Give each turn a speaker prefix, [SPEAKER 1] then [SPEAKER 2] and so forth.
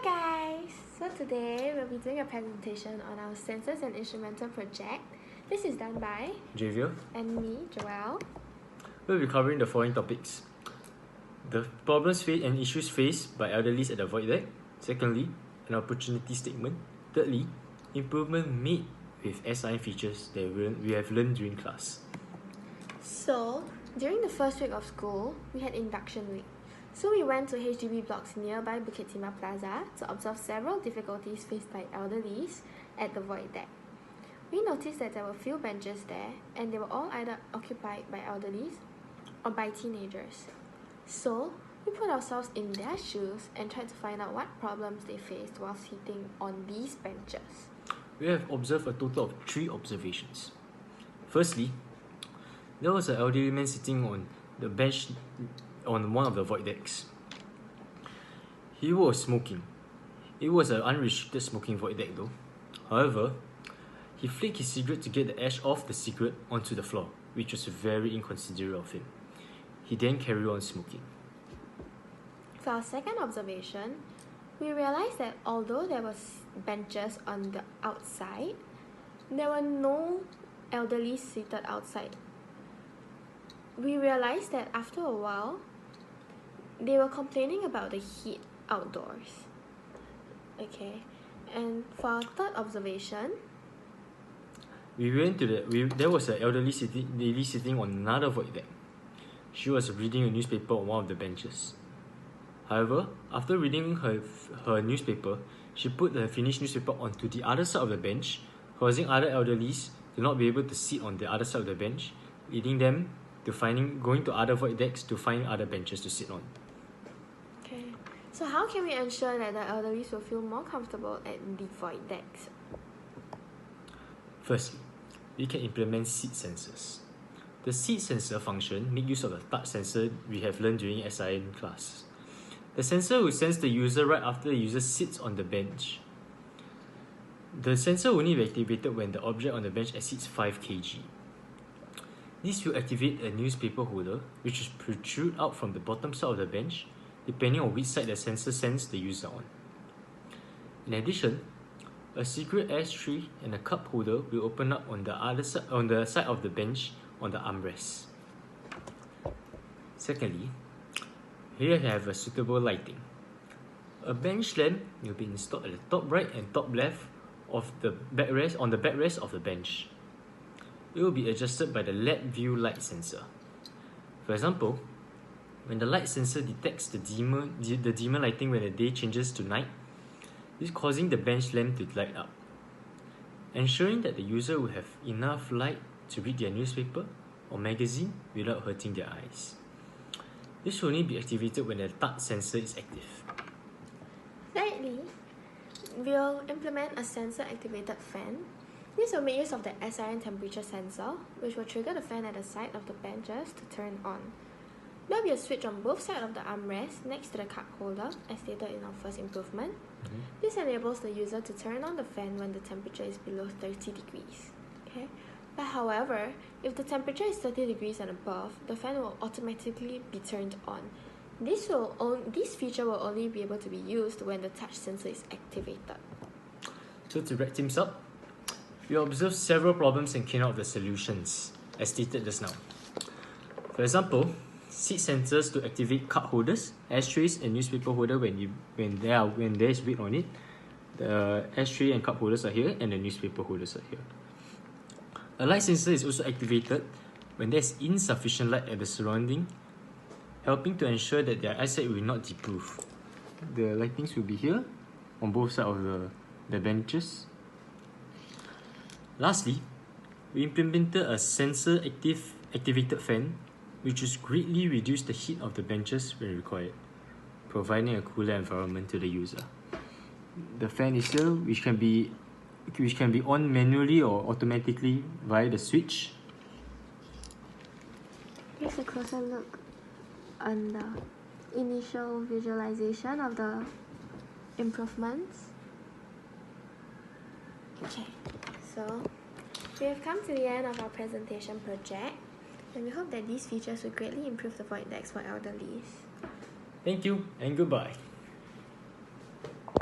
[SPEAKER 1] guys! So today we'll be doing a presentation on our Sensors and Instrumental project. This is done by
[SPEAKER 2] Javier
[SPEAKER 1] and me, Joelle.
[SPEAKER 2] We'll be covering the following topics: the problems faced and issues faced by elderlies at the void deck. Secondly, an opportunity statement. Thirdly, improvement made with SIM features that we have learned during class.
[SPEAKER 1] So, during the first week of school, we had induction week. So we went to HDB blocks nearby Bukit Timah Plaza to observe several difficulties faced by elderlies at the void deck. We noticed that there were few benches there and they were all either occupied by elderlies or by teenagers. So, we put ourselves in their shoes and tried to find out what problems they faced while sitting on these benches.
[SPEAKER 2] We have observed a total of 3 observations. Firstly, there was an elderly man sitting on the bench on one of the void decks. He was smoking. It was an unrestricted smoking void deck though. However, he flicked his cigarette to get the ash off the cigarette onto the floor, which was very inconsiderate of him. He then carried on smoking.
[SPEAKER 1] For our second observation, we realized that although there were benches on the outside, there were no elderly seated outside. We realized that after a while, they were complaining about the heat outdoors. Okay, and for our third observation,
[SPEAKER 2] there was an elderly lady sitting on another void deck. She was reading a newspaper on one of the benches. However, after reading her newspaper, she put the finished newspaper onto the other side of the bench, causing other elderlies to not be able to sit on the other side of the bench, leading them to going to other void decks to find other benches to sit on.
[SPEAKER 1] okay, so how can we ensure that the elderlies will feel more comfortable at the void decks?
[SPEAKER 2] Firstly, we can implement seat sensors. The seat sensor function makes use of the touch sensor we have learned during SIM class. The sensor will sense the user right after the user sits on the bench. The sensor will only be activated when the object on the bench exceeds 5 kg. This will activate a newspaper holder, which is protrude out from the bottom side of the bench, depending on which side the sensor sends the user on. In addition, a cigarette ashtray and a cup holder will open up on the side of the bench on the armrest. Secondly, here we have a suitable lighting. A bench lamp will be installed at the top right and top left of the backrest of the bench. It will be adjusted by the LabVIEW light sensor. For example, when the light sensor detects the dimmer lighting when the day changes to night, this causing the bench lamp to light up, ensuring that the user will have enough light to read their newspaper or magazine without hurting their eyes. This will only be activated when the touch sensor is active.
[SPEAKER 1] Thirdly, we'll implement a sensor-activated fan. This will make use of the SIM temperature sensor, which will trigger the fan at the side of the benches to turn on. There will be a switch on both sides of the armrest next to the cup holder, as stated in our first improvement. This enables the user to turn on the fan when the temperature is below 30 degrees. Okay? But however, if the temperature is 30 degrees and above, the fan will automatically be turned on. This feature will only be able to be used when the touch sensor is activated.
[SPEAKER 2] So to wrap things up, we observed several problems and came out of the solutions, as stated just now. For example, seat sensors to activate cup holders, ashtrays, and newspaper holder when there is weight on it. The ashtray and cup holders are here, and the newspaper holders are here. A light sensor is also activated when there is insufficient light at the surrounding, helping to ensure that their eyesight will not deprove. The lightings will be here on both sides of the benches. Lastly, we implemented a sensor activated fan, which will greatly reduce the heat of the benches when required, providing a cooler environment to the user. The fan is here, which can be on manually or automatically via the switch.
[SPEAKER 1] Here's a closer look on the initial visualization of the improvements. Okay, so we have come to the end of our presentation project, and we hope that these features will greatly improve the void decks for elderlies.
[SPEAKER 2] Thank you and goodbye.